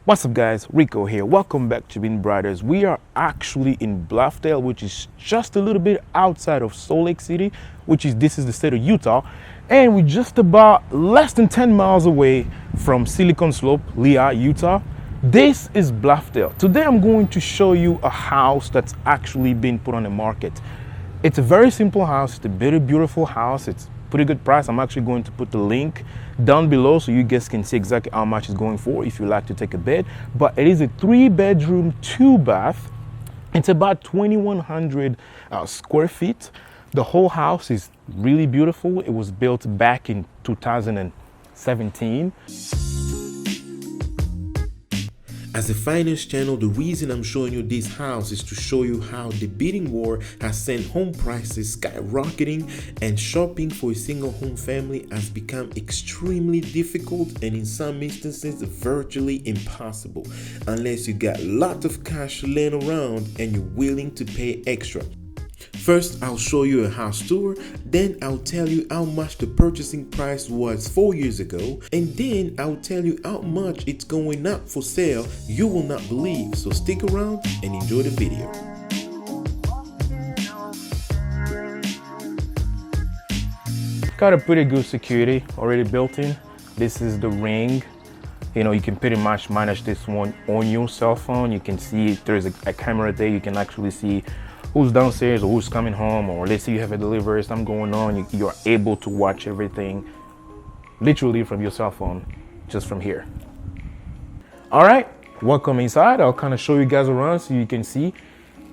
What's up guys, Rico here. Welcome back to Chibind Brothers. We are actually in Bluffdale, which is just a little bit outside of Salt Lake City, this is the state of Utah. And we're just about less than 10 miles away from Silicon Slope, Lehigh, Utah. This is Bluffdale. Today I'm going to show you a house that's actually been put on the market. It's a very simple house. It's a very beautiful house. It's pretty good price. I'm actually going to put the link down below so you guys can see exactly how much it's going for if you like to take a bed. But it is a 3-bedroom, 2-bath. It's about 2,100 square feet. The whole house is really beautiful. It was built back in 2017. As a finance channel, the reason I'm showing you this house is to show you how the bidding war has sent home prices skyrocketing, and shopping for a single home family has become extremely difficult and in some instances virtually impossible unless you got lots of cash laying around and you're willing to pay extra. First, I'll show you a house tour, then I'll tell you how much the purchasing price was 4 years ago, and then I'll tell you how much it's going up for sale. You will not believe, so stick around and enjoy the video. Got a pretty good security already built in. This is the ring. You know, you can pretty much manage this one on your cell phone. You can see there's a camera there. You can actually see who's downstairs or who's coming home, or let's say you have a delivery, something going on, you're able to watch everything literally from your cell phone, just from here. All right, welcome inside. I'll kind of show you guys around so you can see.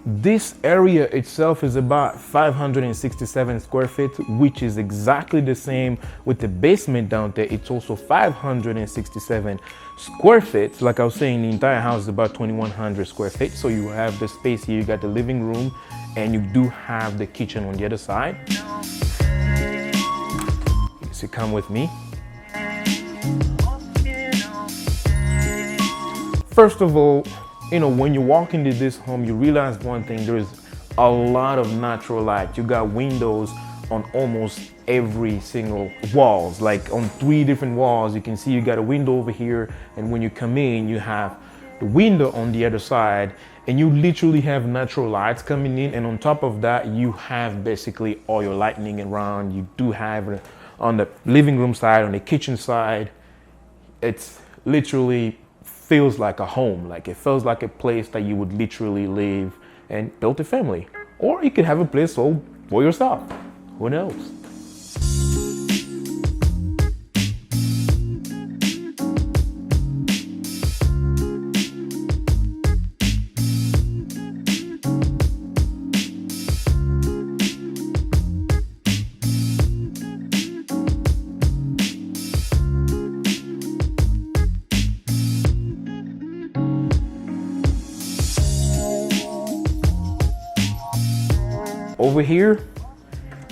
This area itself is about 567 square feet, which is exactly the same with the basement down there. It's also 567 square feet. Like I was saying, the entire house is about 2,100 square feet. So you have the space here, you got the living room, and you do have the kitchen on the other side. So come with me. First of all, you know, when you walk into this home, you realize one thing: there's a lot of natural light. You got windows on almost every single walls, like on 3 different walls. You can see you got a window over here, and when you come in, you have the window on the other side, and you literally have natural lights coming in. And on top of that, you have basically all your lighting around. You do have on the living room side, on the kitchen side. It's literally feels like a home. Like it feels like a place that you would literally live and build a family, or you could have a place for yourself. Who knows? Over here,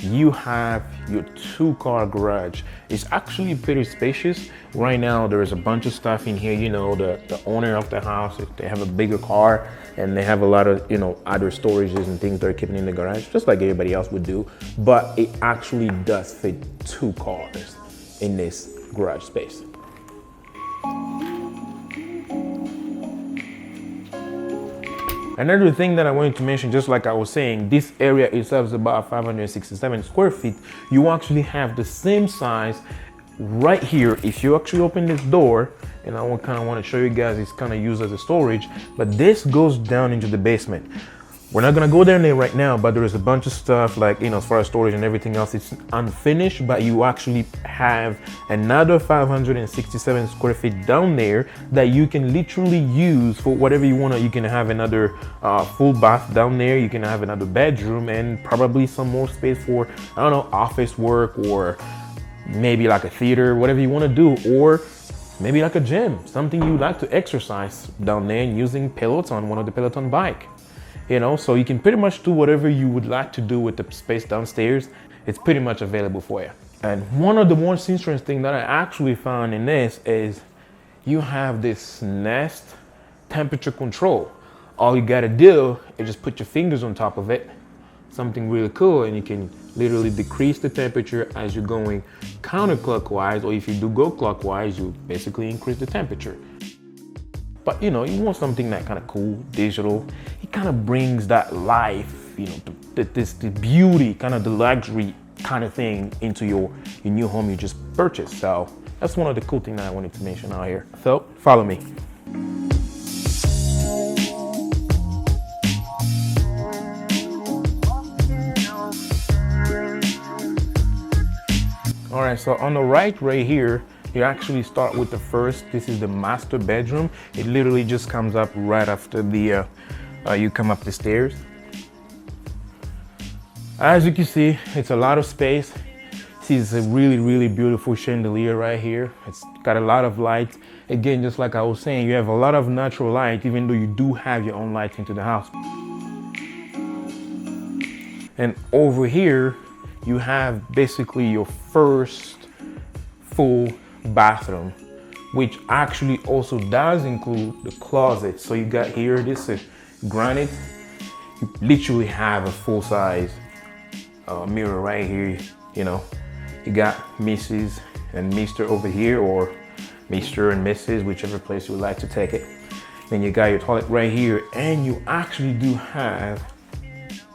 you have your 2-car garage. It's actually pretty spacious. Right now, there's a bunch of stuff in here. You know, the owner of the house, if they have a bigger car and they have a lot of, you know, other storages and things they're keeping in the garage, just like everybody else would do. But it actually does fit 2 cars in this garage space. Another thing that I wanted to mention, just like I was saying, this area itself is about 567 square feet. You actually have the same size right here. If you actually open this door, and I kind of want to show you guys, it's kind of used as a storage, but this goes down into the basement. We're not gonna go down there right now, but there is a bunch of stuff, like, you know, as far as storage and everything else, it's unfinished, but you actually have another 567 square feet down there that you can literally use for whatever you want. You can have another full bath down there. You can have another bedroom and probably some more space for, I don't know, office work, or maybe like a theater, whatever you want to do, or maybe like a gym, something you like to exercise down there using Peloton, one of the Peloton bike. You know, so you can pretty much do whatever you would like to do with the space downstairs. It's pretty much available for you. And one of the most interesting things that I actually found in this is you have this Nest temperature control. All you gotta do is just put your fingers on top of it, something really cool, and you can literally decrease the temperature as you're going counterclockwise, or if you do go clockwise, you basically increase the temperature. But you know, you want something that kind of cool, digital. It kind of brings that life, you know, the beauty, kind of the luxury kind of thing into your new home you just purchased. So that's one of the cool things that I wanted to mention out here. So follow me. All right, so on the right here, you actually start with the first. This is the master bedroom. It literally just comes up right after the you come up the stairs. As you can see, it's a lot of space. See, it's a really beautiful chandelier right here. It's got a lot of light. Again, just like I was saying, you have a lot of natural light, even though you do have your own lights into the house. And over here, you have basically your first full bathroom, which actually also does include the closet. So you got here, this is granite. You literally have a full-size mirror right here. You know, you got Mrs. and Mr. over here, or Mr. and Mrs., whichever place you would like to take it. Then you got your toilet right here, and you actually do have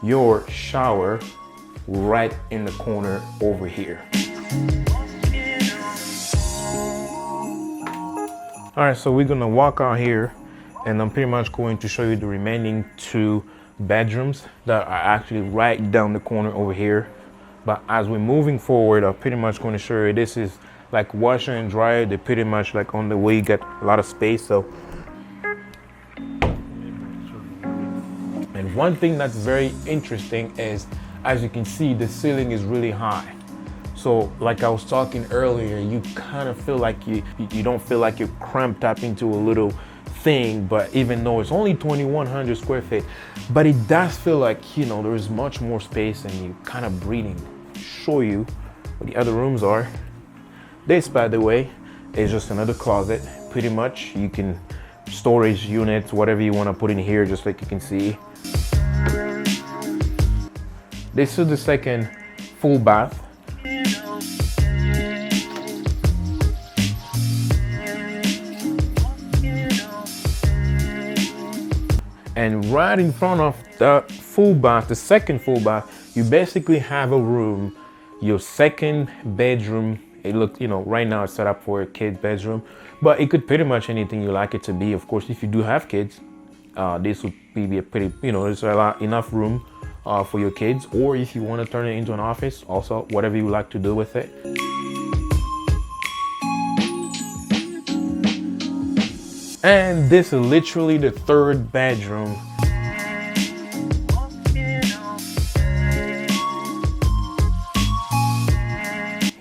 your shower right in the corner over here. All right, so we're gonna walk out here, and I'm pretty much going to show you the remaining 2 bedrooms that are actually right down the corner over here. But as we're moving forward, I'm pretty much going to show you, this is like washer and dryer. They're pretty much like on the way, you get a lot of space. So, and one thing that's very interesting is, as you can see, the ceiling is really high. So like I was talking earlier, you kind of feel like you don't feel like you're cramped up into a little thing, but even though it's only 2,100 square feet, but it does feel like, you know, there's much more space and you kind of breathing. Show you what the other rooms are. This, by the way, is just another closet. Pretty much you can storage units, whatever you want to put in here, just like you can see. This is the second full bath. And right in front of the full bath, the second full bath, you basically have a room, your second bedroom. It looks, you know, right now it's set up for a kid's bedroom, but it could pretty much anything you like it to be. Of course, if you do have kids, this would be a pretty, you know, there's enough room for your kids, or if you want to turn it into an office, also whatever you like to do with it. And this is literally the third bedroom.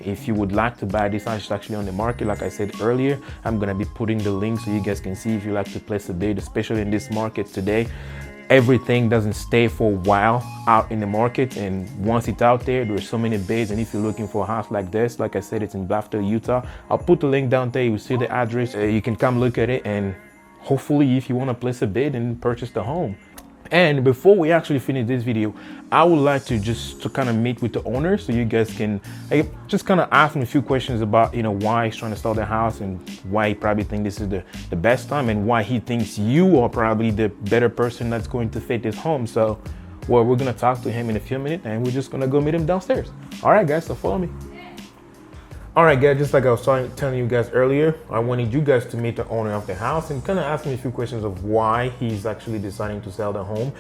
If you would like to buy this house, it's actually on the market. Like I said earlier, I'm gonna be putting the link so you guys can see if you like to place a bid, especially in this market today. Everything doesn't stay for a while out in the market, and once it's out there, there's so many bids. And if you're looking for a house like this, like I said, it's in Bluffdale, Utah. I'll put the link down there. You see the address. You can come look at it, and hopefully if you want to place a bid and purchase the home. And before we actually finish this video, I would like to just kind of meet with the owner so you guys can just kind of ask him a few questions about, you know, why he's trying to sell the house and why he probably thinks this is the best time, and why he thinks you are probably the better person that's going to fit this home. So, well, we're gonna talk to him in a few minutes, and we're just gonna go meet him downstairs. All right, guys, so follow me. All right, guys, just like I was telling you guys earlier, I wanted you guys to meet the owner of the house and kind of ask me a few questions of why he's actually deciding to sell the home,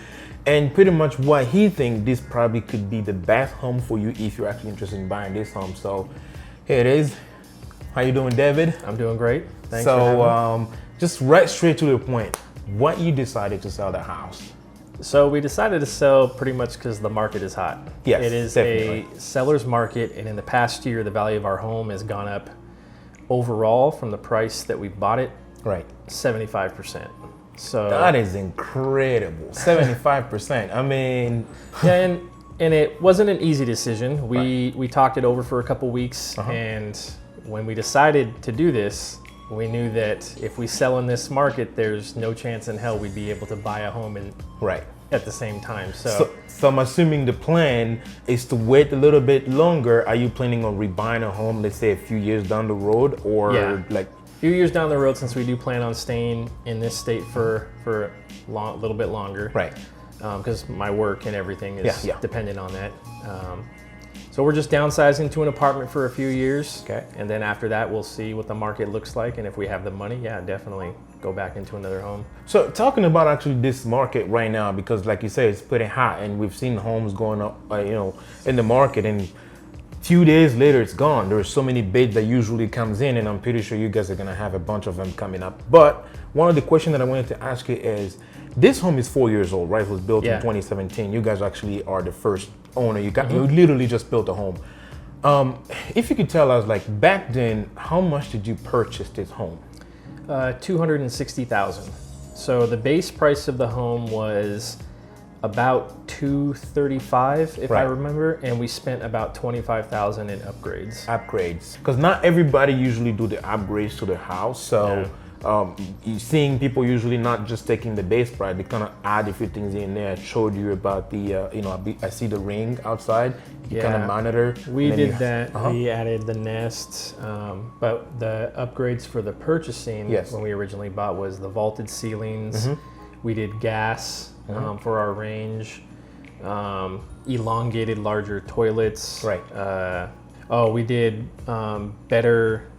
and pretty much why he thinks this probably could be the best home for you if you're actually interested in buying this home. So here it is. How you doing, David? I'm doing great. Thanks. So just right straight to the point, what you decided to sell the house? So we decided to sell pretty much because the market is hot. Yes, it is definitely a seller's market, and in the past year, the value of our home has gone up overall from the price that we bought it. Right. 75%. So that is incredible. 75%. I mean, yeah, and it wasn't an easy decision. We talked it over for a couple weeks, and when we decided to do this, we knew that if we sell in this market, there's no chance in hell we'd be able to buy a home at the same time. So I'm assuming the plan is to wait a little bit longer. Are you planning on rebuying a home, let's say a few years down the road, or like? few years down the road, since we do plan on staying in this state for a little bit longer. Right. Because my work and everything is Yeah. dependent on that. So we're just downsizing to an apartment for a few years. Okay. And then after that, we'll see what the market looks like. And if we have the money, yeah, definitely go back into another home. So talking about actually this market right now, because like you said, it's pretty hot and we've seen homes going up, in the market, and few days later it's gone. There's so many bids that usually comes in, and I'm pretty sure you guys are gonna have a bunch of them coming up. But one of the questions that I wanted to ask you is, this home is 4 years old, right? It was built in 2017. You guys actually are the first owner. You literally just built a home. If you could tell us, like back then, how much did you purchase this home? $260,000. So the base price of the home was about $235,000, if I remember, and we spent about $25,000 in upgrades. Upgrades, because not everybody usually do the upgrades to the house. So you're seeing people usually not just taking the base price, they kind of add a few things in there. I showed you about the, I see the ring outside. You kind of monitor. We did that. We added the nest, but the upgrades for the purchasing when we originally bought was the vaulted ceilings. We did gas for our range, elongated larger toilets. Right. We did better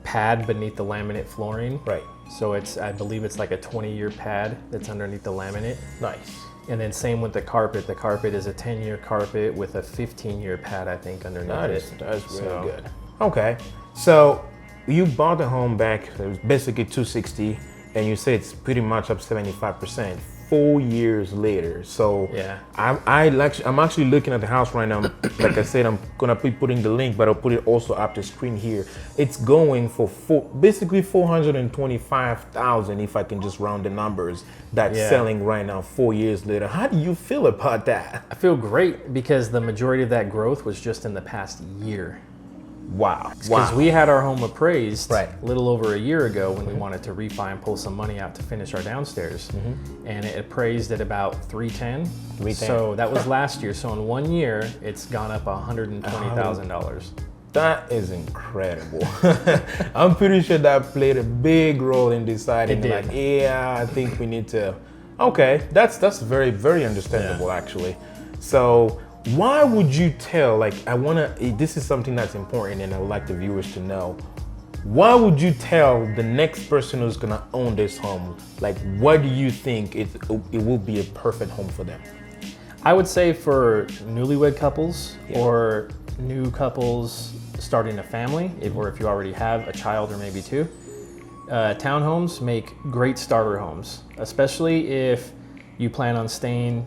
pad beneath the laminate flooring. Right. So I believe it's like a 20-year pad that's underneath the laminate. Nice. And then same with the carpet. The carpet is a 10-year carpet with a 15-year pad, I think, underneath it. That's really good. Okay. So you bought the home back, it was basically 260, and you say it's pretty much up 75%. 4 years later. So I'm actually looking at the house right now. Like I said, I'm gonna be putting the link, but I'll put it also up the screen here. It's going for basically $425,000, if I can just round the numbers. That's selling right now 4 years later. How do you feel about that? I feel great, because the majority of that growth was just in the past year. Wow. Because we had our home appraised a little over a year ago when we wanted to refi and pull some money out to finish our downstairs. And it appraised at about 310. So that was last year. So in 1 year, it's gone up $120,000. That is incredible. I'm pretty sure that played a big role in deciding, like, I think we need to. Okay, that's very, very understandable, actually. So why would you tell, this is something that's important and I'd like the viewers to know. Why would you tell the next person who's gonna own this home, like, what do you think it will be a perfect home for them? I would say for newlywed couples or new couples starting a family, or if you already have a child or maybe two, townhomes make great starter homes, especially if you plan on staying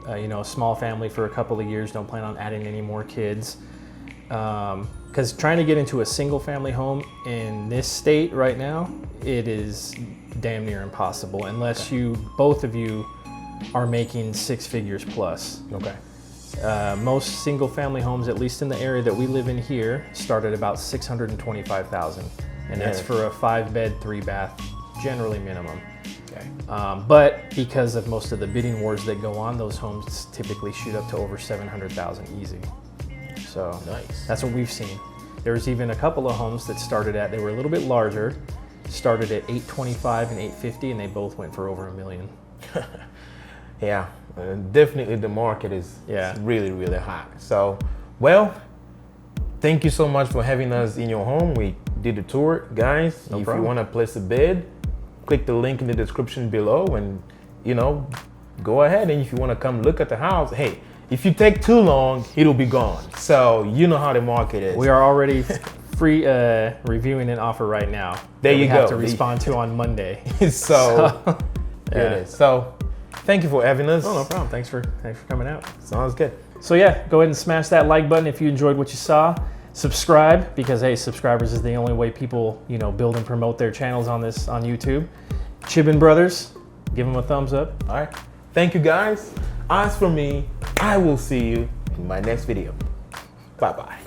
a small family for a couple of years, don't plan on adding any more kids. Because trying to get into a single family home in this state right now, it is damn near impossible unless both of you are making 6 figures plus. Okay. Most single family homes, at least in the area that we live in here, start at about $625,000. And that's for a 5-bed, 3-bath, generally minimum. Okay. But because of most of the bidding wars that go on, those homes typically shoot up to over $700,000 easy. So that's what we've seen. There's even a couple of homes that they were a little bit larger, started at $825,000 and $850,000, and they both went for over $1 million. Yeah, definitely the market is really, really hot. So, well, thank you so much for having us in your home. We did the tour, guys. If you want to place a bid, click the link in the description below and, go ahead. And if you want to come look at the house, hey, if you take too long, it'll be gone. So you know how the market is. We are already free reviewing an offer right now. There you go. We have to respond to on Monday. So there it is. So thank you for having us. Oh, no problem. Thanks for coming out. Sounds good. So yeah, go ahead and smash that like button if you enjoyed what you saw. Subscribe, because hey, subscribers is the only way people, build and promote their channels on YouTube. Chibind Brothers, give them a thumbs up. All right. Thank you, guys. As for me, I will see you in my next video. Bye-bye.